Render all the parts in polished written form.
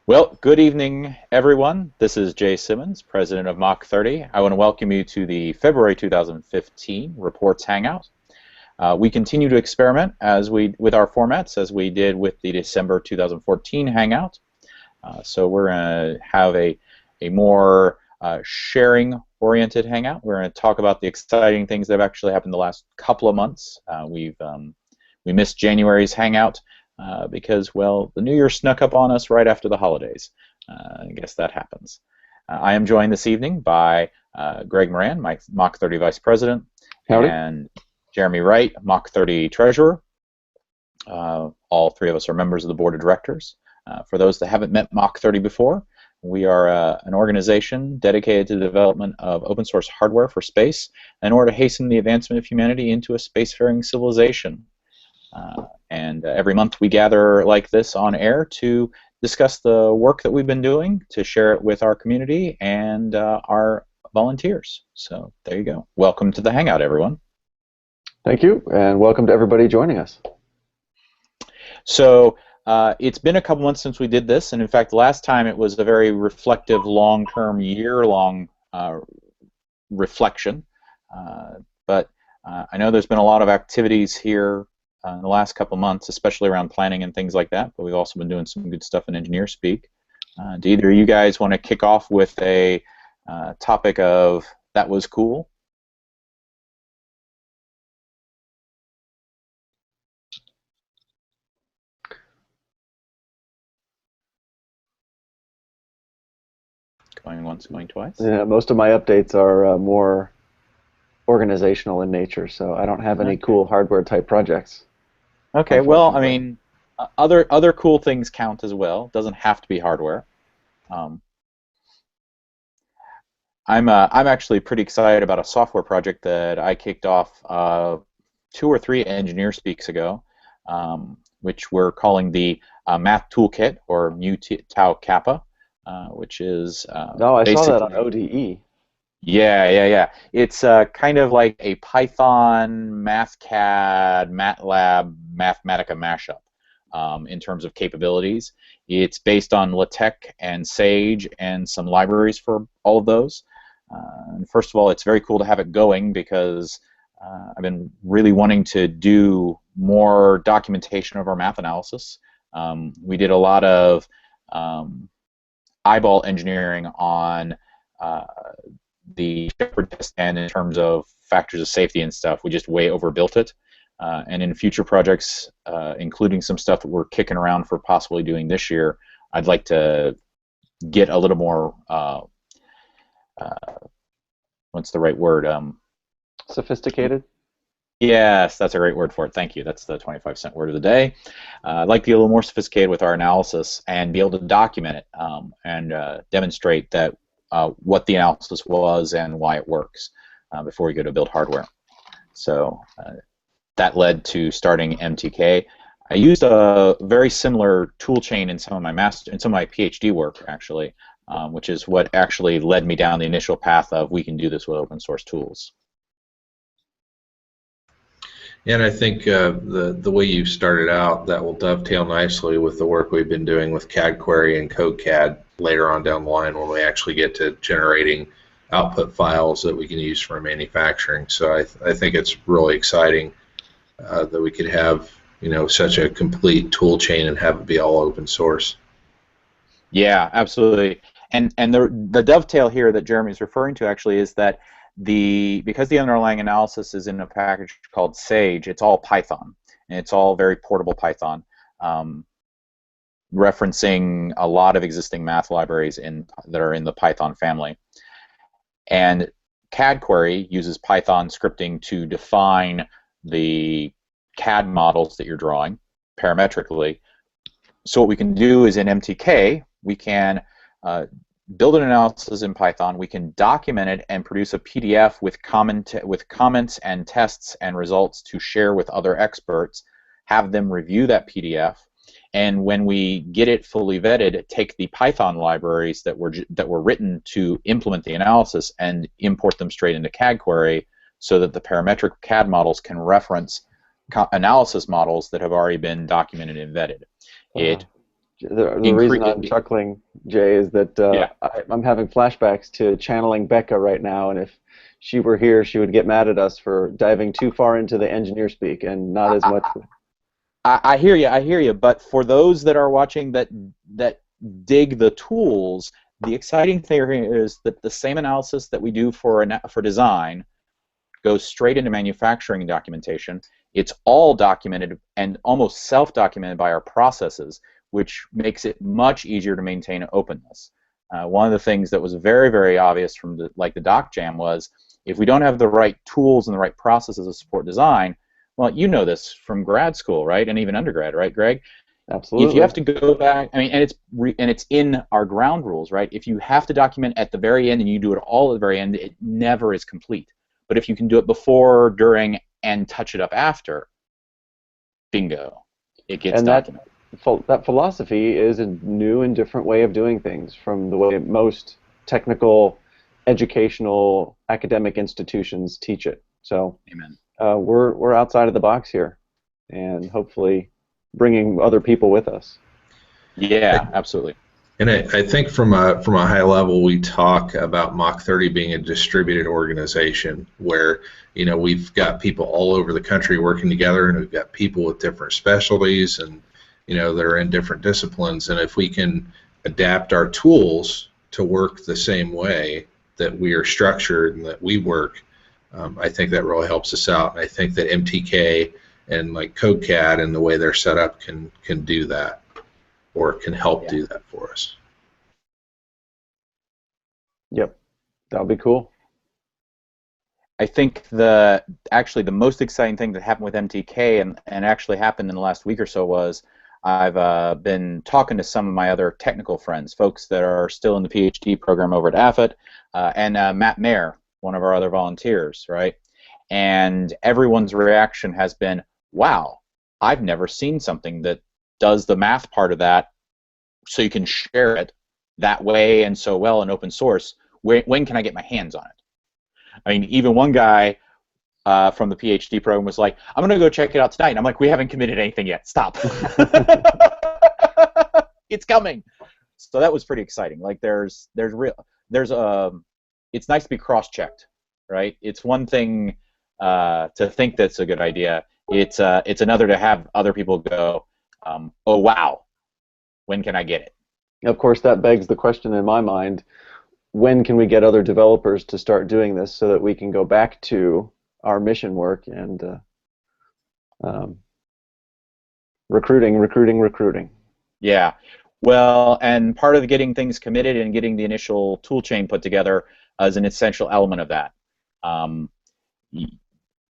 Well, good evening, everyone. This is Jay Simmons, president of Mach 30. I want to welcome you to the February 2015 Reports Hangout. We continue to experiment with our formats as we did with the December 2014 Hangout. So we're going to have a more sharing-oriented hangout. We're going to talk about the exciting things that have actually happened the last couple of months. We missed January's hangout. Because, well, the New Year snuck up on us right after the holidays. I guess that happens. I am joined this evening by Greg Moran, Mach 30 Vice President, Howdy. And Jeremy Wright, Mach 30 Treasurer. All three of us are members of the Board of Directors. For those that haven't met Mach 30 before, we are an organization dedicated to the development of open source hardware for space in order to hasten the advancement of humanity into a spacefaring civilization. And every month we gather like this on air to discuss the work that we've been doing, to share it with our community and our volunteers. So there you go. Welcome to the Hangout, everyone. Thank you, and welcome to everybody joining us. So it's been a couple months since we did this, and in fact last time it was a very reflective, long-term, year-long reflection. But I know there's been a lot of activities here in the last couple months, especially around planning and things like that, but we've also been doing some good stuff in engineer speak. Do either of you guys want to kick off with a topic of that was cool? Going once, going twice? Yeah, most of my updates are more organizational in nature, so I don't have any cool hardware type projects. Okay, well, I mean, other cool things count as well. Doesn't have to be hardware. I'm actually pretty excited about a software project that I kicked off 2 or 3 engineer speaks ago, which we're calling the Math Toolkit, or Mu Tau Kappa, which is no, I saw that on ODE. Yeah. It's kind of like a Python, MathCAD, MATLAB, Mathematica mashup in terms of capabilities. It's based on LaTeX and Sage and some libraries for all of those. And first of all, it's very cool to have it going because I've been really wanting to do more documentation of our math analysis. We did a lot of eyeball engineering on the Shepherd test stand in terms of factors of safety and stuff. We just way overbuilt it. And in future projects, including some stuff that we're kicking around for possibly doing this year, I'd like to get a little more, what's the right word? Sophisticated? Yes, that's a great word for it. Thank you. That's the 25-cent word of the day. I'd like to get a little more sophisticated with our analysis and be able to document it and demonstrate that what the analysis was and why it works before we go to build hardware. So that led to starting MTK. I used a very similar tool chain in some of my PhD work, actually, which is what actually led me down the initial path of we can do this with open source tools. And I think the way you started out, that will dovetail nicely with the work we've been doing with CAD Query and CodeCAD later on down the line when we actually get to generating output files that we can use for manufacturing. So I think it's really exciting that we could have such a complete tool chain and have it be all open source. Yeah, absolutely. And the dovetail here that Jeremy's referring to actually is that because the underlying analysis is in a package called Sage, it's all Python, and it's all very portable Python, referencing a lot of existing math libraries that are in the Python family. And CAD Query uses Python scripting to define the CAD models that you're drawing parametrically. So what we can do is in MTK, we can build an analysis in Python, we can document it and produce a PDF with comments and tests and results to share with other experts, have them review that PDF, and when we get it fully vetted, take the Python libraries that were written to implement the analysis and import them straight into CAD Query so that the parametric CAD models can reference analysis models that have already been documented and vetted. Wow. It The reason I'm chuckling, Jay, is that I'm having flashbacks to channeling Becca right now, and if she were here, she would get mad at us for diving too far into the engineer speak and not as much. I hear you. But for those that are watching that dig the tools, the exciting thing here is that the same analysis that we do for design goes straight into manufacturing documentation. It's all documented and almost self-documented by our processes, which makes it much easier to maintain openness. One of the things that was very, very obvious from the doc jam was if we don't have the right tools and the right processes to support design, well, you know this from grad school, right, and even undergrad, right, Greg? Absolutely. If you have to go back, I mean, and it's in our ground rules, right? If you have to document at the very end and you do it all at the very end, it never is complete. But if you can do it before, during, and touch it up after, bingo, it gets documented. That philosophy is a new and different way of doing things from the way most technical, educational, academic institutions teach it. So, amen. We're outside of the box here, and hopefully bringing other people with us. Yeah, absolutely. And I think from a high level, we talk about Mach 30 being a distributed organization where, you know, we've got people all over the country working together, and we've got people with different specialties, and you know, they're in different disciplines. And if we can adapt our tools to work the same way that we are structured and that we work, I think that really helps us out. And I think that MTK and like CodeCAD and the way they're set up can do that, or can help do that for us. Yep, that would be cool. I think actually the most exciting thing that happened with MTK and actually happened in the last week or so was I've been talking to some of my other technical friends, folks that are still in the PhD program over at AFIT, and Matt Mayer, one of our other volunteers, right? And everyone's reaction has been, wow, I've never seen something that does the math part of that so you can share it that way and so well in open source. When can I get my hands on it? I mean, even one guy from the PhD program was like, I'm going to go check it out tonight. And I'm like, we haven't committed anything yet. Stop. It's coming. So that was pretty exciting. Like it's nice to be cross-checked, right? It's one thing to think that's a good idea. It's another to have other people go, oh, wow, when can I get it? Of course, that begs the question in my mind, when can we get other developers to start doing this so that we can go back to our mission work and recruiting. Yeah. Well, and part of getting things committed and getting the initial tool chain put together is an essential element of that.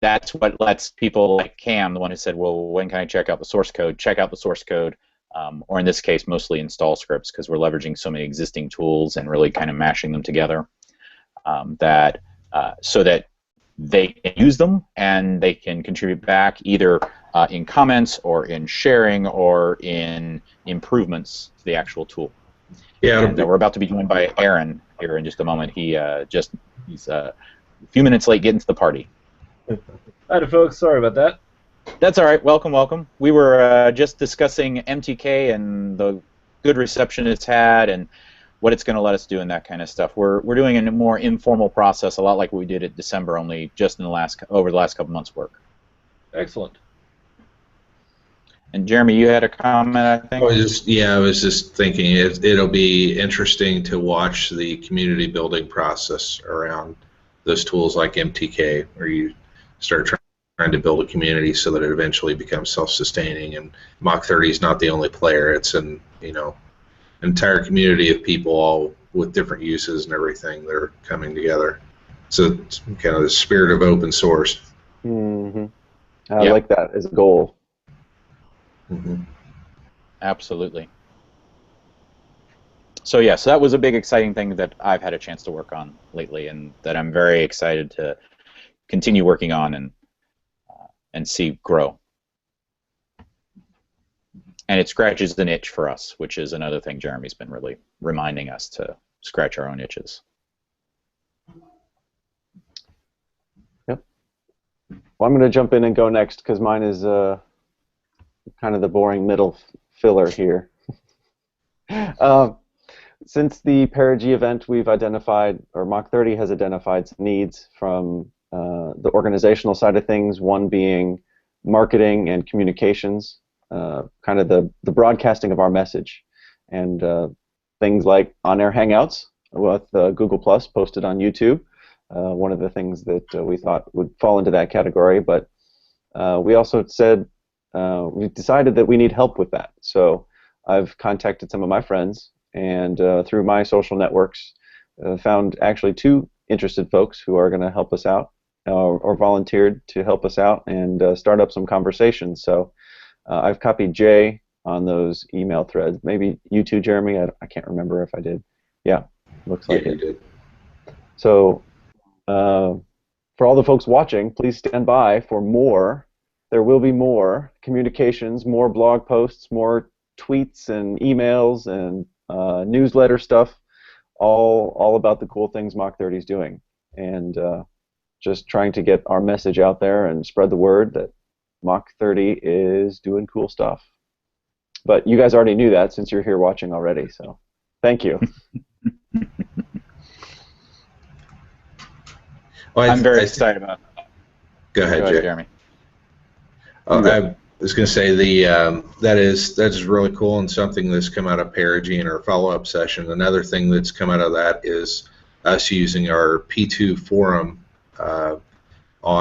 That's what lets people like Cam, the one who said, well, when can I check out the source code? Check out the source code, or in this case, mostly install scripts, because we're leveraging so many existing tools and really kind of mashing them together so that they can use them and they can contribute back either in comments or in sharing or in improvements to the actual tool. Yeah, and we're about to be joined by Aaron here in just a moment. He's a few minutes late getting to the party. Hi, folks. Sorry about that. That's all right. Welcome, welcome. We were just discussing MTK and the good reception it's had and what it's going to let us do and that kind of stuff. We're doing a more informal process, a lot like what we did at December, only just in over the last couple months' work. Excellent. And Jeremy, you had a comment, I think? I was just thinking it'll be interesting to watch the community building process around those tools like MTK, where you start trying to build a community so that it eventually becomes self-sustaining. And Mach 30 is not the only player; it's an entire community of people, all with different uses and everything. They're coming together. So it's kind of the spirit of open source. Mm-hmm. I like that as a goal. Mm-hmm. Absolutely. So yes, that was a big exciting thing that I've had a chance to work on lately, and that I'm very excited to continue working on and see grow. And it scratches an itch for us, which is another thing Jeremy's been really reminding us to scratch our own itches. Yep. Well, I'm going to jump in and go next because mine is kind of the boring middle filler here. Since the Perigee event, we've identified, or Mach 30 has identified some needs from the organizational side of things, one being marketing and communications, kind of the broadcasting of our message, and things like On Air Hangouts with Google Plus posted on YouTube, one of the things that we thought would fall into that category, but we also said we decided that we need help with that. So I've contacted some of my friends, and through my social networks, found actually 2 interested folks who are going to help us out, or volunteered to help us out and start up some conversations. So I've copied Jay on those email threads. Maybe you too, Jeremy. I can't remember if I did. Yeah, looks like Yeah, it. you did. So for all the folks watching, please stand by for more. There will be more communications, more blog posts, more tweets and emails and newsletter stuff, all about the cool things Mach 30 is doing, and just trying to get our message out there and spread the word that Mach 30 is doing cool stuff. But you guys already knew that since you're here watching already, so thank you. Well, I'm very excited about it. Go ahead, Go Jay. Jeremy. I was going to say that is really cool and something that's come out of Perigee in our follow-up session. Another thing that's come out of that is us using our P2 forum on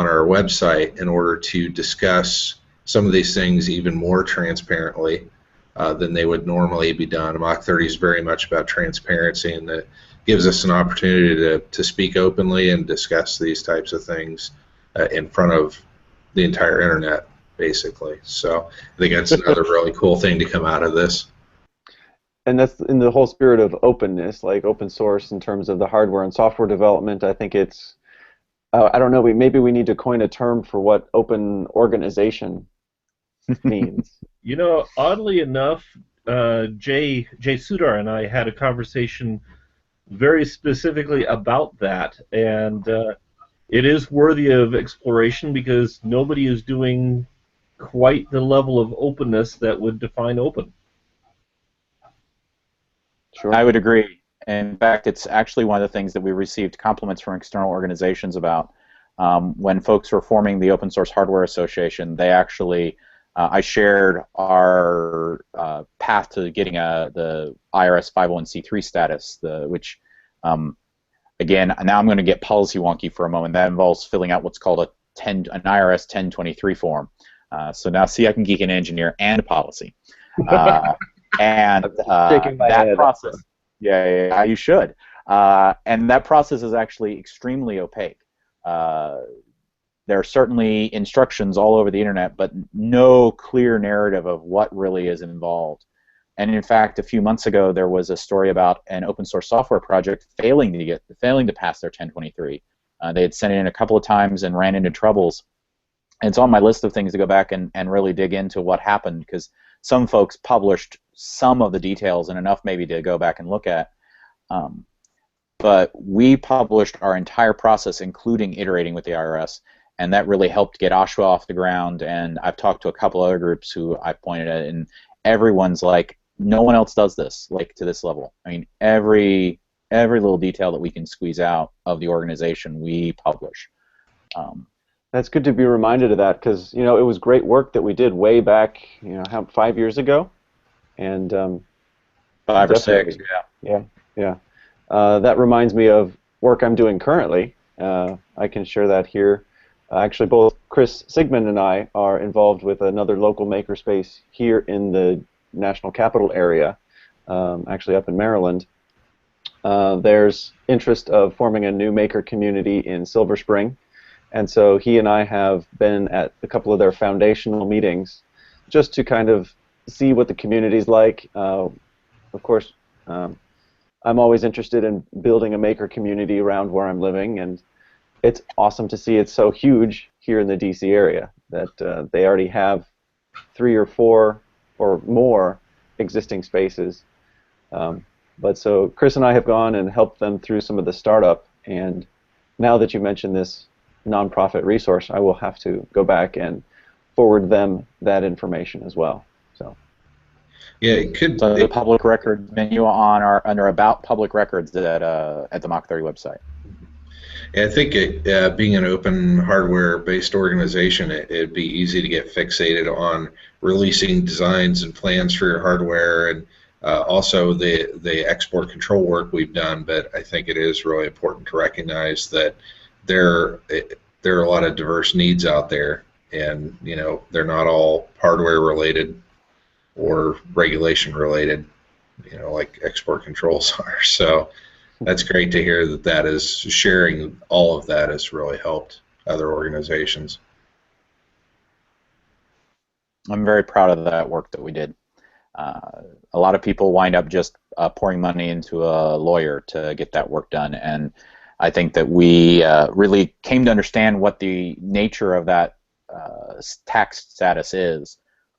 our website in order to discuss some of these things even more transparently than they would normally be done. Mach 30 is very much about transparency, and that gives us an opportunity to speak openly and discuss these types of things in front of the entire internet, basically. So I think that's another really cool thing to come out of this. And that's in the whole spirit of openness, like open source in terms of the hardware and software development. I think it's, I don't know, maybe we need to coin a term for what open organization means. You know, oddly enough, Jay Sudar and I had a conversation very specifically about that, and it is worthy of exploration because nobody is doing quite the level of openness that would define open. Sure. I would agree. In fact, it's actually one of the things that we received compliments from external organizations about. When folks were forming the Open Source Hardware Association, they actually, I shared our path to getting the IRS 501c3 status, which, again, now I'm going to get policy wonky for a moment. That involves filling out what's called an IRS 1023 form. So now, see, I can geek an engineer and policy. And that process, yeah, you should. And that process is actually extremely opaque. There are certainly instructions all over the internet, but no clear narrative of what really is involved. And in fact, a few months ago, there was a story about an open source software project failing to pass their 1023. They had sent it in a couple of times and ran into troubles. And it's on my list of things to go back and really dig into what happened, because some folks published some of the details and enough maybe to go back and look at. But we published our entire process, including iterating with the IRS, and that really helped get OSHWA off the ground. And I've talked to a couple other groups who I've pointed at, and everyone's like, no one else does this, like, to this level. I mean, every little detail that we can squeeze out of the organization, we publish. That's good to be reminded of that, because it was great work that we did way back, 5 years ago, and 5 or 6, yeah. Yeah. That reminds me of work I'm doing currently. I can share that here. Actually, both Chris Sigmund and I are involved with another local makerspace here in the National Capital area, actually up in Maryland. There's interest of forming a new maker community in Silver Spring, and so he and I have been at a couple of their foundational meetings just to kind of see what the community's like. Of course, I'm always interested in building a maker community around where I'm living, and it's awesome to see it's so huge here in the DC area that they already have 3 or 4 or more existing spaces. But so Chris and I have gone and helped them through some of the startup, and now that you mentioned this nonprofit resource, I will have to go back and forward them that information as well. So, Yeah, it could. So the public records menu on under About Public Records at the Mach 30 website. I think being an open hardware-based organization, it'd be easy to get fixated on releasing designs and plans for your hardware, and also the export control work we've done. But I think it is really important to recognize that there are a lot of diverse needs out there, and they're not all hardware related or regulation related, like export controls are. So that's great to hear that is sharing all of that has really helped other organizations. I'm very proud of that work that we did. A lot of people wind up just pouring money into a lawyer to get that work done, and I think that we really came to understand what the nature of that tax status is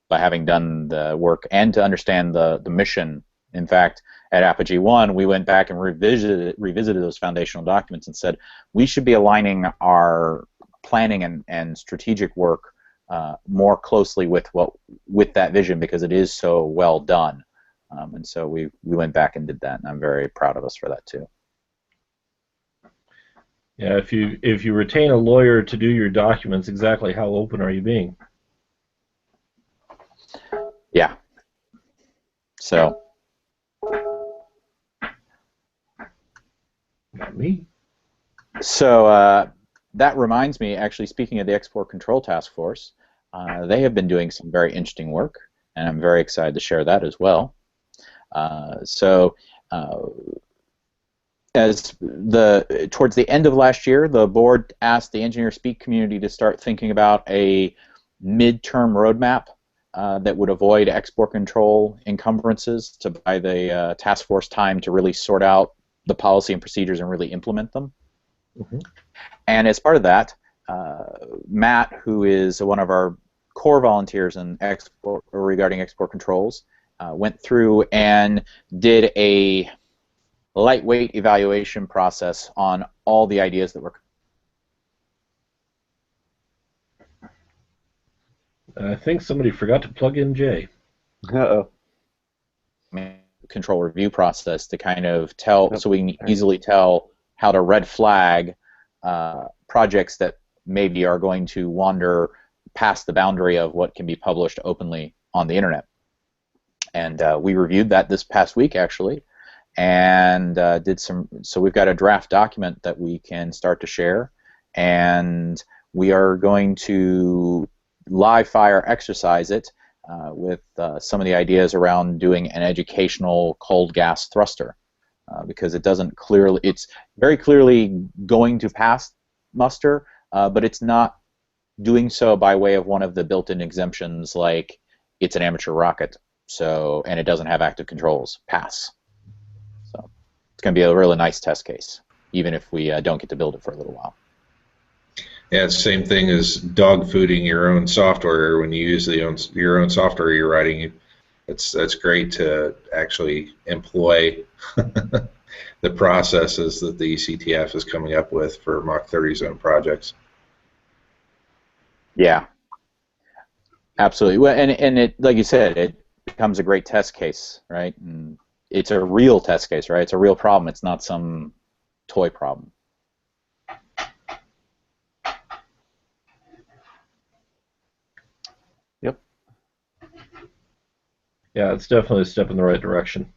by having done the work, and to understand the mission. In fact, at Apogee 1, we went back and revisited those foundational documents and said we should be aligning our planning and strategic work more closely with that vision, because it is so well done. And so we went back and did that, and I'm very proud of us for that too. Yeah, if you retain a lawyer to do your documents, exactly how open are you being? Yeah. So. Not me. So that reminds me, actually, speaking of the Export Control Task Force, they have been doing some very interesting work, and I'm very excited to share that as well. Towards the end of last year, the board asked the Engineer Speak community to start thinking about a midterm roadmap that would avoid export control encumbrances, to buy the task force time to really sort out the policy and procedures and really implement them. Mm-hmm. And as part of that, Matt, who is one of our core volunteers in regarding export controls, went through and did a lightweight evaluation process on all the ideas that were. I think somebody forgot to plug in Jay. Uh-oh. Control review process to kind of tell, so we can easily tell how to red flag projects that maybe are going to wander past the boundary of what can be published openly on the internet. And we reviewed that this past week, actually, and did some. So we've got a draft document that we can start to share, and we are going to live fire exercise it with some of the ideas around doing an educational cold gas thruster, because it's very clearly going to pass muster, but it's not doing so by way of one of the built-in exemptions, like it's an amateur rocket, and it doesn't have active controls. Pass. So it's going to be a really nice test case, even if we don't get to build it for a little while. Yeah, it's the same thing as dog fooding your own software. When you use your own software you're writing, that's great to actually employ the processes that the ECTF is coming up with for Mach 30 zone projects. Yeah, absolutely. Well, and it, like you said, it becomes a great test case, right? And it's a real test case, right? It's a real problem. It's not some toy problem. Yep. Yeah, it's definitely a step in the right direction.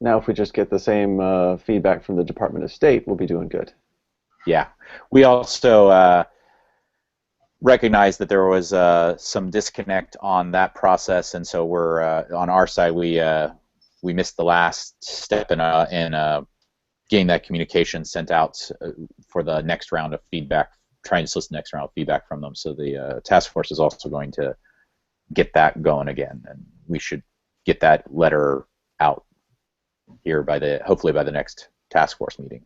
Now, if we just get the same feedback from the Department of State, we'll be doing good. Yeah. We also recognized that there was some disconnect on that process, and so we're on our side we missed the last step in getting that communication sent out for the next round of feedback, trying to solicit the next round of feedback from them. So the task force is also going to get that going again, and we should get that letter out here hopefully by the next task force meeting.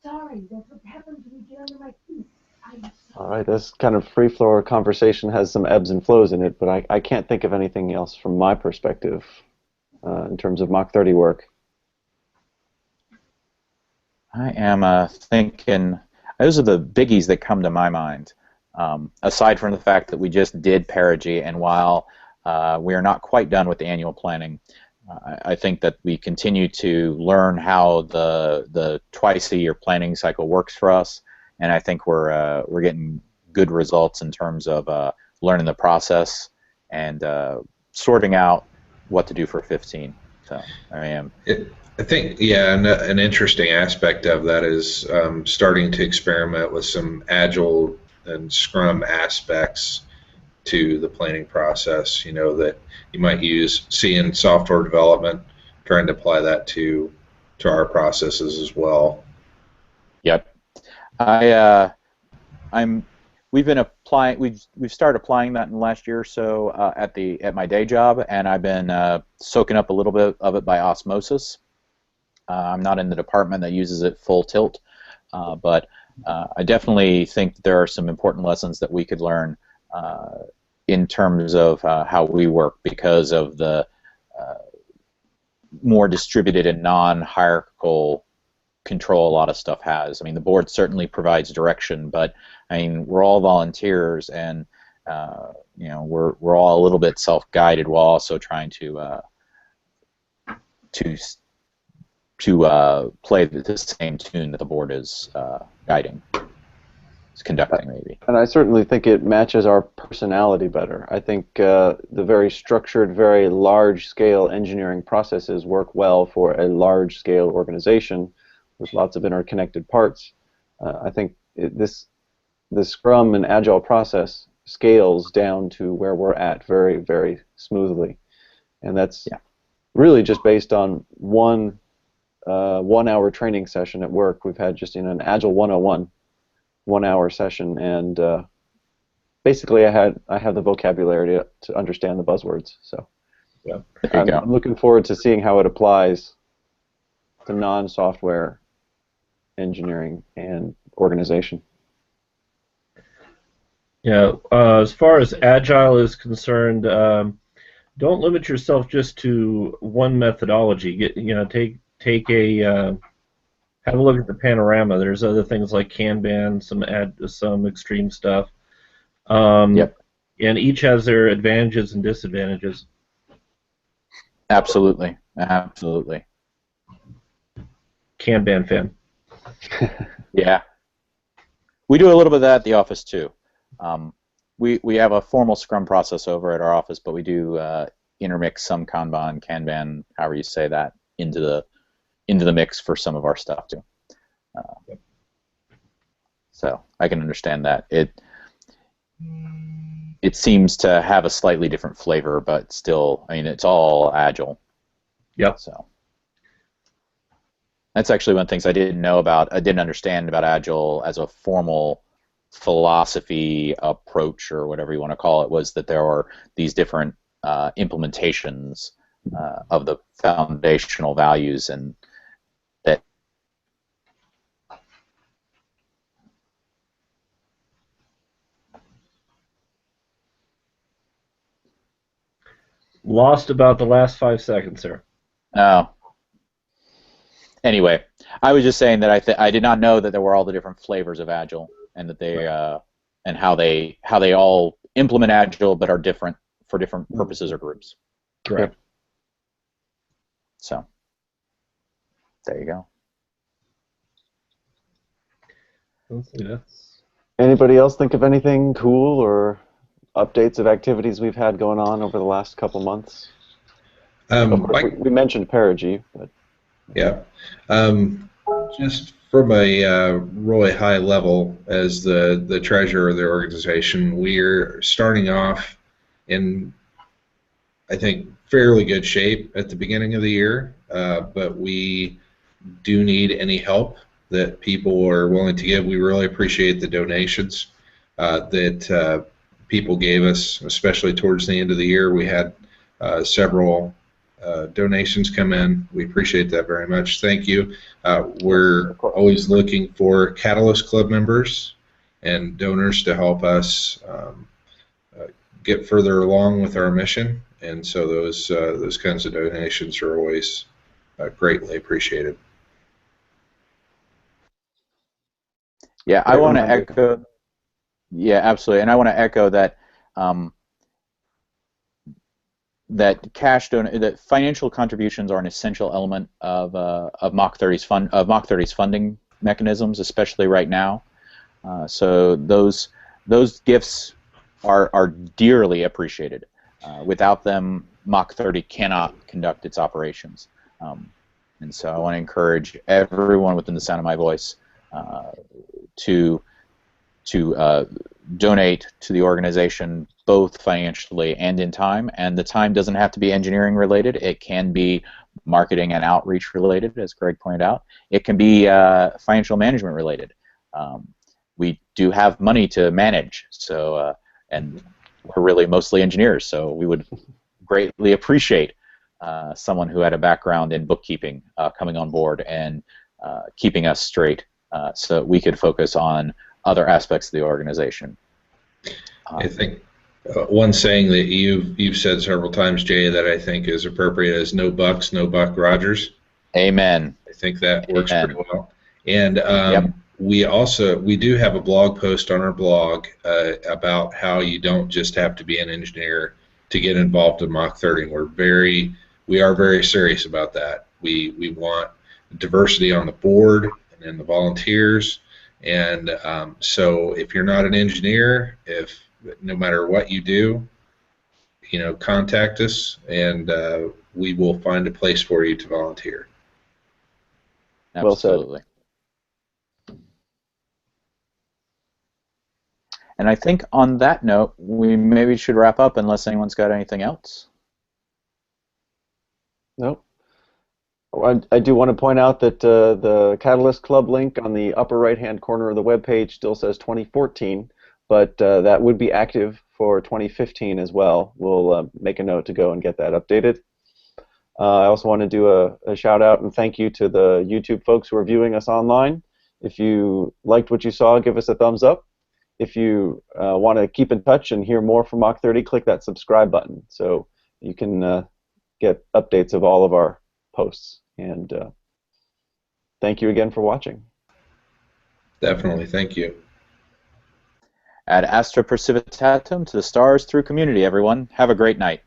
Sorry, that's what happens when you get under my feet. All right, this kind of free floor conversation has some ebbs and flows in it, but I can't think of anything else from my perspective in terms of Mach 30 work. I am thinking. Those are the biggies that come to my mind. Aside from the fact that we just did perigee, and while we are not quite done with the annual planning, I think that we continue to learn how the twice-a-year planning cycle works for us, and I think we're getting good results in terms of learning the process and sorting out what to do for 15. So I am. I think, yeah, an interesting aspect of that is starting to experiment with some Agile and Scrum aspects to the planning process, that you might use in software development, trying to apply that to our processes as well. Yep. We've been applying. We've started applying that in the last year or so at my day job, and I've been soaking up a little bit of it by osmosis. I'm not in the department that uses it full tilt, but I definitely think there are some important lessons that we could learn in terms of how we work because of the more distributed and non-hierarchical control a lot of stuff has. I mean, the board certainly provides direction, but I mean, we're all volunteers, and we're all a little bit self-guided while also trying to play the same tune that the board is guiding. It's conducting, maybe. And I certainly think it matches our personality better. I think the very structured, very large-scale engineering processes work well for a large-scale organization with lots of interconnected parts. I think the Scrum and Agile process scales down to where we're at very, very smoothly. And that's really just based on one 1-hour training session at work. We've had just in an Agile 101 1-hour session, and basically I have the vocabulary to understand the buzzwords. So I'm looking forward to seeing how it applies to non-software engineering and organization. Yeah, as far as Agile is concerned, don't limit yourself just to one methodology. Take a have a look at the panorama. There's other things like Kanban, some extreme stuff. And each has their advantages and disadvantages. Absolutely. Absolutely. Kanban fan. Yeah. We do a little bit of that at the office too. We have a formal Scrum process over at our office, but we do intermix some Kanban, however you say that, into the mix for some of our stuff too. So I can understand that. It seems to have a slightly different flavor, but still, I mean, it's all Agile. Yep. So that's actually one of the things I didn't understand about Agile as a formal philosophy approach, or whatever you want to call it, was that there are these different implementations of the foundational values, and that lost about the last 5 seconds there. Oh. Anyway, I was just saying that I did not know that there were all the different flavors of Agile, and that they and how they all implement Agile, but are different for different purposes or groups. Correct. So there you go. Anybody else think of anything cool or updates of activities we've had going on over the last couple months? Of course, we mentioned perigee, but yeah. Just from a really high level, as the treasurer of the organization, we're starting off in, I think, fairly good shape at the beginning of the year, but we do need any help that people are willing to give. We really appreciate the donations that people gave us, especially towards the end of the year. We had several donations come in. We appreciate that very much. Thank you. We're always looking for Catalyst Club members and donors to help us get further along with our mission, and so those kinds of donations are always greatly appreciated. Yeah, I want to echo. Yeah, absolutely, and I want to echo that. That financial contributions are an essential element of Mach 30's funding mechanisms, especially right now. So those gifts are dearly appreciated. Without them, Mach 30 cannot conduct its operations. And so I want to encourage everyone within the sound of my voice to donate to the organization, both financially and in time. And the time doesn't have to be engineering related. It can be marketing and outreach related, as Greg pointed out. It can be financial management related. We do have money to manage, so and we're really mostly engineers, so we would greatly appreciate someone who had a background in bookkeeping coming on board and keeping us straight so that we could focus on other aspects of the organization. I think one saying that you've said several times, Jay, that I think is appropriate is "No bucks, no Buck Rogers." Amen. I think that works pretty well. And yep. we do have a blog post on our blog about how you don't just have to be an engineer to get involved in Mach 30. We are very serious about that. We want diversity on the board and in the volunteers. And so if you're not an engineer, no matter what you do, contact us, and we will find a place for you to volunteer. Absolutely. Well said. And I think on that note, we maybe should wrap up unless anyone's got anything else. Nope. I do want to point out that the Catalyst Club link on the upper right-hand corner of the webpage still says 2014, but that would be active for 2015 as well. We'll make a note to go and get that updated. I also want to do a shout-out and thank you to the YouTube folks who are viewing us online. If you liked what you saw, give us a thumbs up. If you want to keep in touch and hear more from Mach 30, click that subscribe button so you can get updates of all of our posts. And thank you again for watching. Definitely, thank you. Ad astra precipitatum, to the stars through community, everyone. Have a great night.